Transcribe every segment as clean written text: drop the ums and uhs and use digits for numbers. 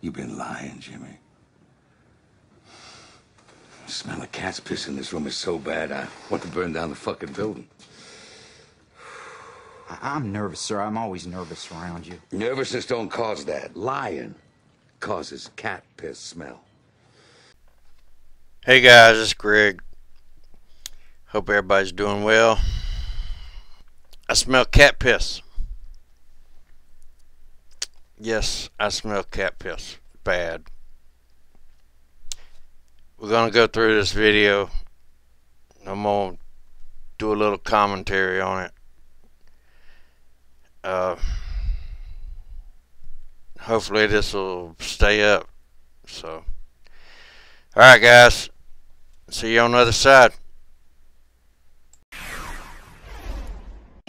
You've been lying, Jimmy. The smell of cat's piss in this room is so bad, I want to burn down the fucking building. I'm nervous, sir. I'm always nervous around you. Nervousness don't cause that. Lying causes cat piss smell. Hey guys, it's Greg. Hope everybody's doing well. I smell cat piss. Yes, I smell cat piss. Bad. We're going to go through this video. I'm going to do a little commentary on it. Hopefully this will stay up. So, alright guys. See you on the other side.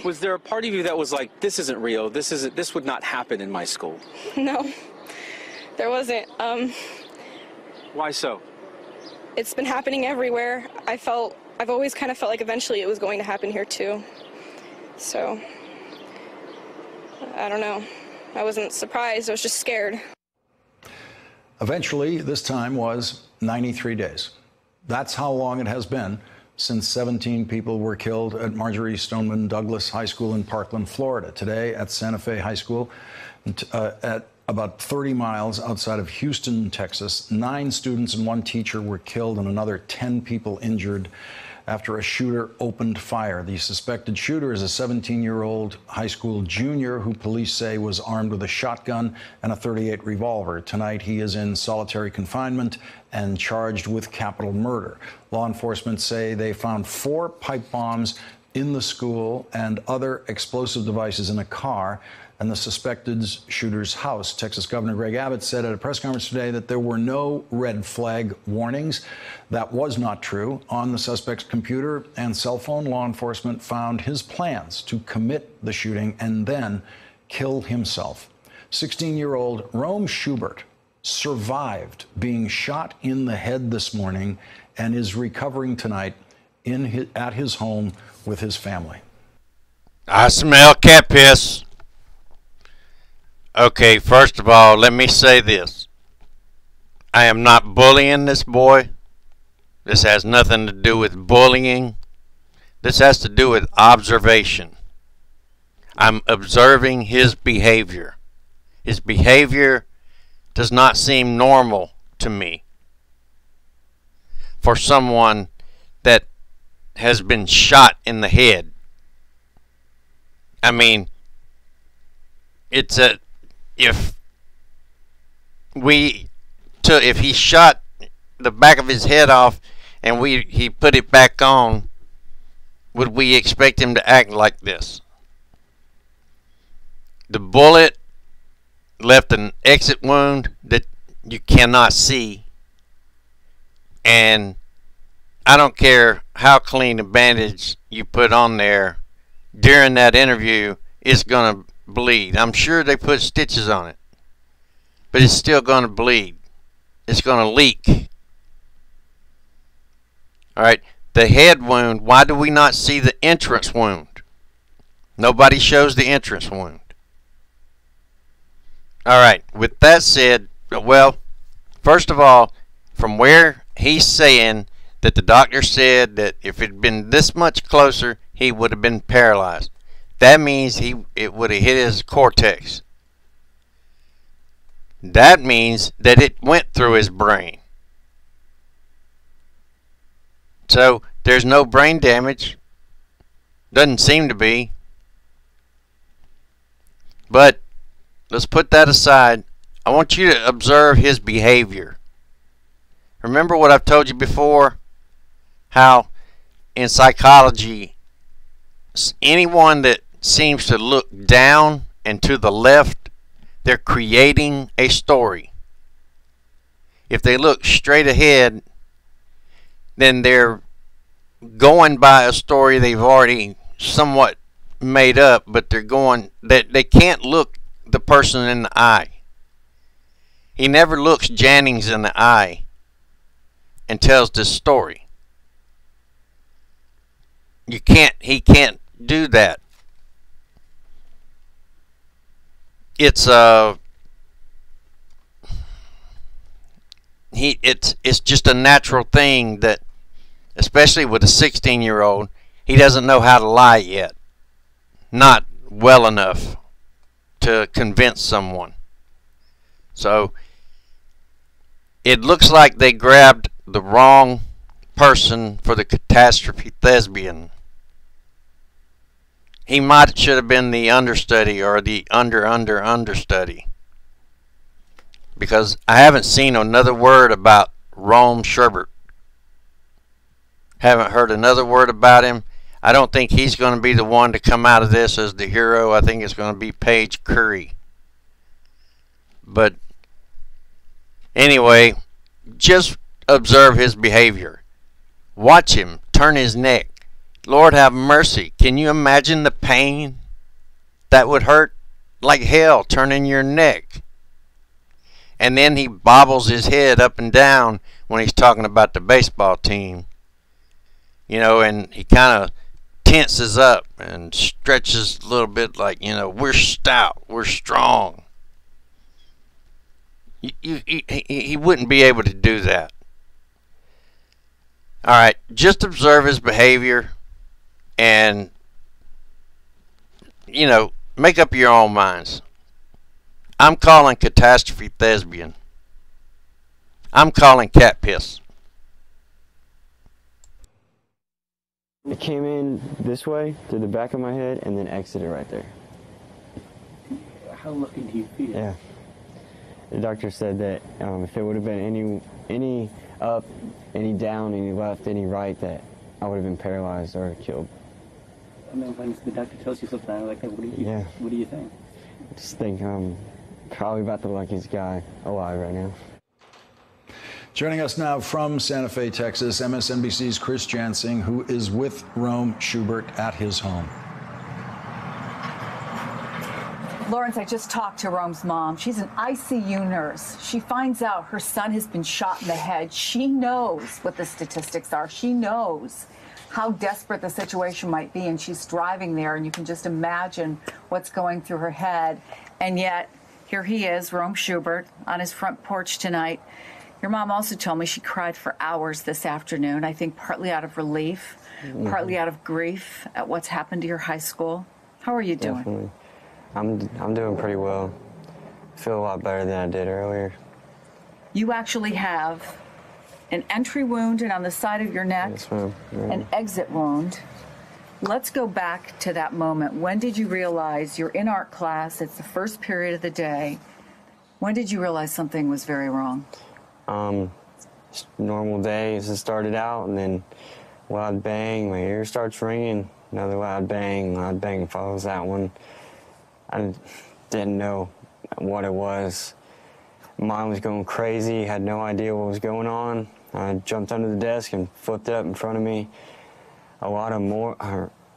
Was there a part of you that was like, this isn't real, this would not happen in my school? No, there wasn't. Why so? It's been happening everywhere. I've always kind of felt like eventually it was going to happen here too. So, I don't know. I wasn't surprised, I was just scared. Eventually, this time was 93 days. That's how long it has been since 17 people were killed at Marjorie Stoneman Douglas High School in Parkland, Florida. Today at Santa Fe High School, at about 30 miles outside of Houston, Texas, 9 students and 1 teacher were killed and another 10 people injured after a shooter opened fire. The suspected shooter is a 17-year-old high school junior who police say was armed with a shotgun and a .38 revolver. Tonight, he is in solitary confinement and charged with capital murder. Law enforcement say they found 4 pipe bombs in the school and other explosive devices in a car and the suspected shooter's house. Texas Governor Greg Abbott said at a press conference today that there were no red flag warnings. That was not true. On the suspect's computer and cell phone, law enforcement found his plans to commit the shooting and then kill himself. 16-year-old Rome Schubert survived being shot in the head this morning and is recovering tonight at his home with his family. I smell cat piss. Okay, first of all, let me say this. I am not bullying this boy. This has nothing to do with bullying. This has to do with observation. I'm observing his behavior. His behavior does not seem normal to me for someone that has been shot in the head. I mean, if he shot the back of his head off and he put it back on, would we expect him to act like this? The bullet left an exit wound that you cannot see, and I don't care how clean a bandage you put on there during that interview, it's gonna bleed. I'm sure they put stitches on it, but it's still going to bleed. It's going to leak. Alright, the head wound, why do we not see the entrance wound? Nobody shows the entrance wound. Alright, with that said, well, first of all, from where he's saying that the doctor said that if it had been this much closer, he would have been paralyzed. That means it would have hit his cortex. That means that it went through his brain. So there's no brain damage. Doesn't seem to be. But let's put that aside. I want you to observe his behavior. Remember what I've told you before? How in psychology, anyone that seems to look down and to the left, they're creating a story. If they look straight ahead, then they're going by a story they've already somewhat made up, but they can't look the person in the eye. He never looks Jennings in the eye and tells this story. He can't do that. It's it's just a natural thing that, especially with a 16-year-old, he doesn't know how to lie yet. Not well enough to convince someone. So it looks like they grabbed the wrong person for the catastrophe Thespian. He should have been the understudy or the understudy. Because I haven't seen another word about Rome Sherbert. Haven't heard another word about him. I don't think he's going to be the one to come out of this as the hero. I think it's going to be Paige Curry. But anyway, just observe his behavior. Watch him turn his neck. Lord have mercy. Can you imagine the pain? That would hurt like hell, turning your neck. And then he bobbles his head up and down when he's talking about the baseball team. You know, and he kind of tenses up and stretches a little bit like, you know, we're stout, we're strong. He wouldn't be able to do that. Alright, just observe his behavior and, you know, make up your own minds. I'm calling catastrophe Thespian. I'm calling cat piss. It came in this way through the back of my head and then exited right there. How lucky do you feel? Yeah. The doctor said that if it would have been any up, any down, any left, any right, that I would have been paralyzed or killed. I mean, when the doctor tells you something like that, what do you think? I just think I'm probably about the luckiest guy alive right now. Joining us now from Santa Fe, Texas, MSNBC's Chris Jansing, who is with Rome Schubert at his home. Lawrence, I just talked to Rome's mom. She's an ICU nurse. She finds out her son has been shot in the head. She knows what the statistics are. She knows how desperate the situation might be, and she's driving there, and you can just imagine what's going through her head. And yet, here he is, Rome Schubert, on his front porch tonight. Your mom also told me she cried for hours this afternoon, I think partly out of relief, partly out of grief at what's happened to your high school. How are you doing? Definitely. I'm doing pretty well. I feel a lot better than I did earlier. You actually have an entry wound and on the side of your neck, Yes, ma'am. Yeah. an exit wound. Let's go back to that moment. When did you realize you're in art class, it's the first period of the day. When did you realize something was very wrong? Normal day as it started out, and then loud bang, my ear starts ringing. Another loud bang follows that one. I didn't know what it was. Mine was going crazy, had no idea what was going on. I jumped under the desk and flipped it up in front of me. A lot of more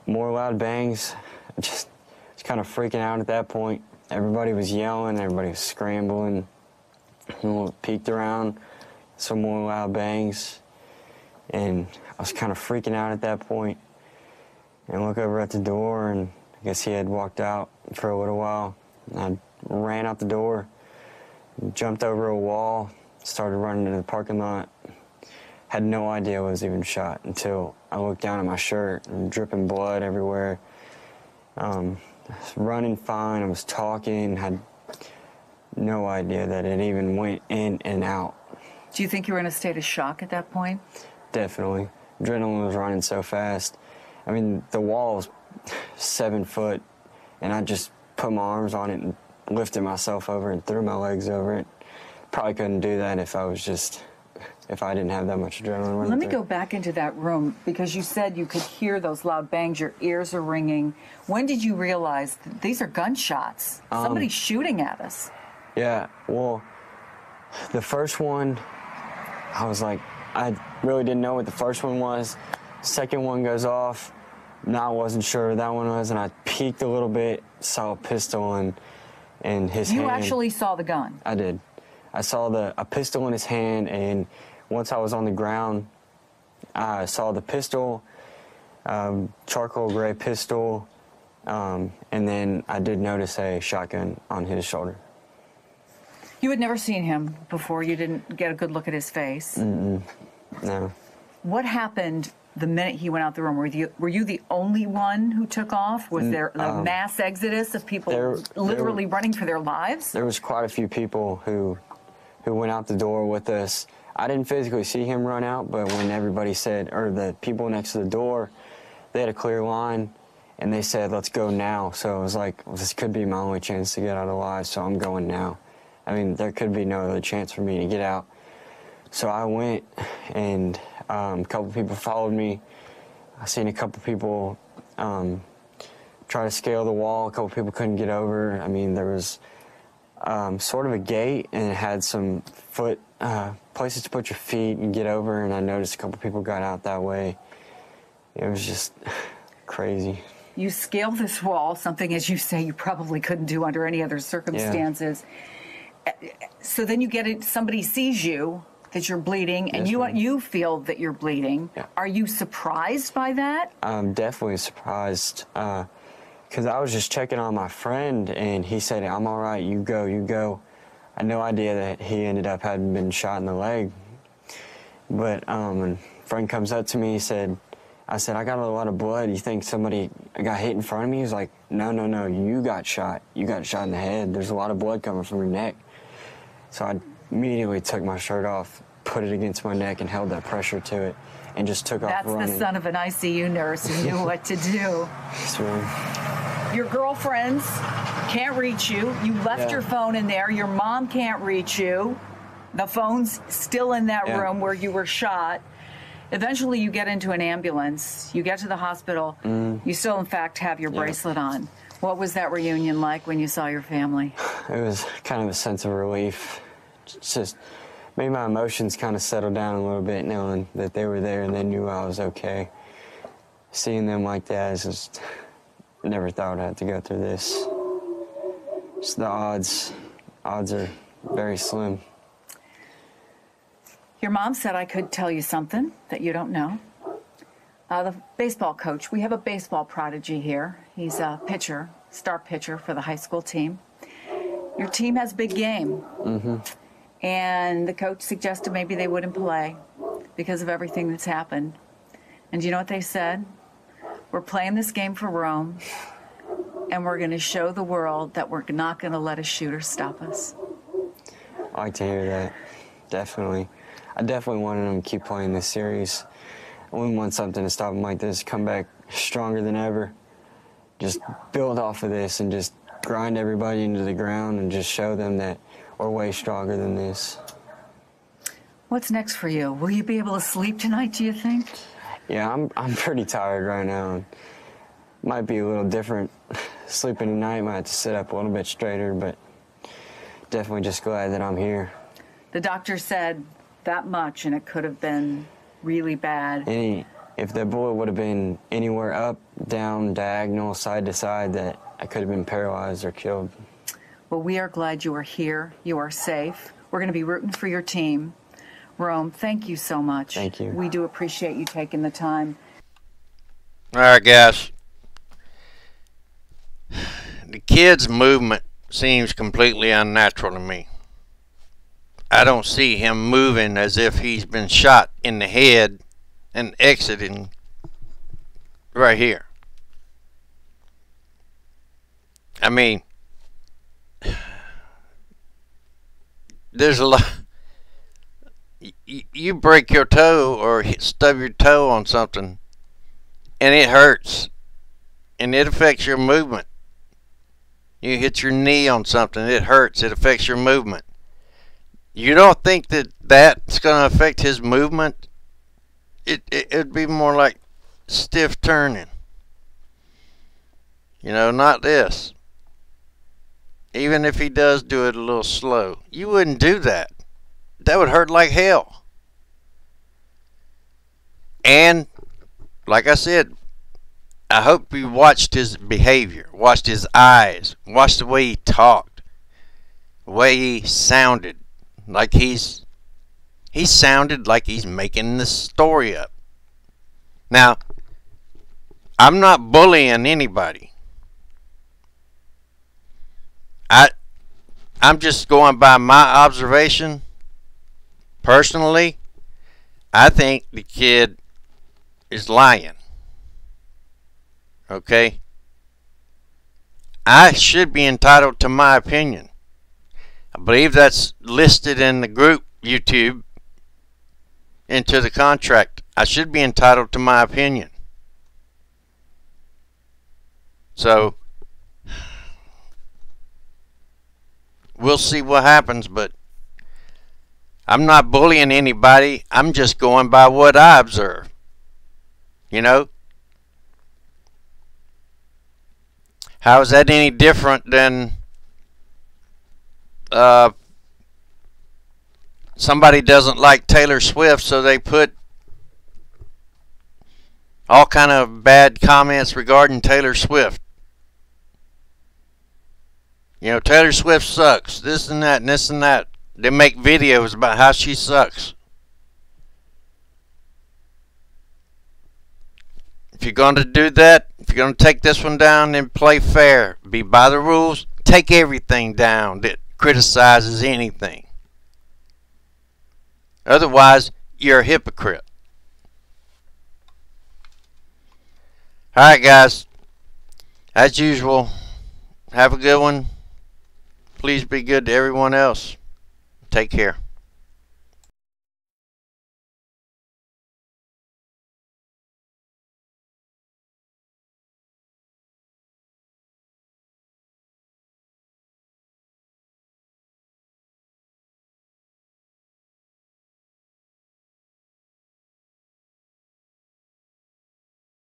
loud bangs. I just was kind of freaking out at that point. Everybody was yelling, everybody was scrambling. I peeked around, some more loud bangs, and I was kind of freaking out at that point. And I look over at the door, and I guess he had walked out for a little while. I ran out the door, jumped over a wall, started running into the parking lot. Had no idea I was even shot until I looked down at my shirt and dripping blood everywhere. I was running fine, I was talking, had no idea that it even went in and out. Do you think you were in a state of shock at that point? Definitely. Adrenaline was running so fast. I mean, the wall was 7 foot, and I just put my arms on it and lifted myself over and threw my legs over it. Probably couldn't do that if I didn't have that much adrenaline running. Let me go back into that room, because you said you could hear those loud bangs, your ears are ringing. When did you realize that these are gunshots? Somebody's shooting at us. Yeah, well, the first one, I was like, I really didn't know what the first one was. Second one goes off. Now I wasn't sure what that one was, and I peeked a little bit, saw a pistol in his hand. You actually saw the gun? I did. I saw a pistol in his hand, and once I was on the ground, I saw the pistol, charcoal gray pistol, and then I did notice a shotgun on his shoulder. You had never seen him before. You didn't get a good look at his face. No. What happened the minute he went out the room? Were you the only one who took off? Was there a mass exodus of people literally running for their lives? There was quite a few people who went out the door with us. I didn't physically see him run out, but when everybody said, or the people next to the door, they had a clear line, and they said, let's go now. So it was like, well, this could be my only chance to get out alive, so I'm going now. I mean, there could be no other chance for me to get out. So I went, and a couple people followed me. I seen a couple people try to scale the wall. A couple people couldn't get over. I mean, there was sort of a gate, and it had some places to put your feet and get over, and I noticed a couple people got out that way. It was just crazy. You scale this wall, something, as you say, you probably couldn't do under any other circumstances. Yeah. So then you get it, somebody sees you, that you're bleeding, and you feel that you're bleeding. Yeah. Are you surprised by that? I'm definitely surprised, because I was just checking on my friend, and he said, I'm all right, you go, you go. I had no idea that he ended up having been shot in the leg. But a friend comes up to me, I said, I got a lot of blood. You think somebody got hit in front of me? He was like, no, you got shot. You got shot in the head. There's a lot of blood coming from your neck. So I immediately took my shirt off, put it against my neck, and held that pressure to it, and just took off running. That's the son of an ICU nurse who knew what to do. Your girlfriends can't reach you. You left your phone in there. Your mom can't reach you. The phone's still in that room where you were shot. Eventually, you get into an ambulance. You get to the hospital. You still, in fact, have your bracelet on. What was that reunion like when you saw your family? It was kind of a sense of relief. Just made my emotions kind of settle down a little bit, knowing that they were there and they knew I was okay. Seeing them like that is just, never thought I'd have to go through this. Just the odds are very slim. Your mom said I could tell you something that you don't know. The baseball coach, we have a baseball prodigy here. He's a pitcher, star pitcher for the high school team. Your team has a big game. And the coach suggested maybe they wouldn't play because of everything that's happened. And do you know what they said? We're playing this game for Rome, and we're going to show the world that we're not going to let a shooter stop us. I like to hear that, definitely. I definitely wanted them to keep playing this series. I wouldn't want something to stop them like this, come back stronger than ever. Just build off of this and just grind everybody into the ground and just show them that we're way stronger than this. What's next for you? Will you be able to sleep tonight, do you think? Yeah, I'm pretty tired right now. And might be a little different sleeping tonight. Might have to sit up a little bit straighter, but definitely just glad that I'm here. The doctor said that much, and it could have been really bad. If the bullet would have been anywhere up, down, diagonal, side to side, that I could have been paralyzed or killed. Well, we are glad you are here. You are safe. We're going to be rooting for your team. Rome, thank you so much. Thank you. We do appreciate you taking the time. All right, guys. The kid's movement seems completely unnatural to me. I don't see him moving as if he's been shot in the head and exiting right here. I mean, there's a lot. You break your toe or stub your toe on something, and it hurts, and it affects your movement. You hit your knee on something, it hurts, it affects your movement. You don't think that that's going to affect his movement? It'd be more like stiff turning. You know, not this. Even if he does do it a little slow, you wouldn't do that. That would hurt like hell. And, like I said, I hope you watched his behavior, watched his eyes, watched the way he talked, the way he sounded. Like he sounded like he's making the story up. Now, I'm not bullying anybody. I'm just going by my observation. Personally, I think the kid is lying. Okay? I should be entitled to my opinion. I believe that's listed in the group YouTube into the contract. I should be entitled to my opinion. So, we'll see what happens, but I'm not bullying anybody. I'm just going by what I observe. You know? How is that any different than somebody doesn't like Taylor Swift, so they put all kind of bad comments regarding Taylor Swift? You know, Taylor Swift sucks, this and that and this and that. They make videos about how she sucks. If you're going to do that, if you're going to take this one down, then play fair. Be by the rules. Take everything down that criticizes anything. Otherwise, you're a hypocrite. Alright, guys. As usual, have a good one. Please be good to everyone else. Take care.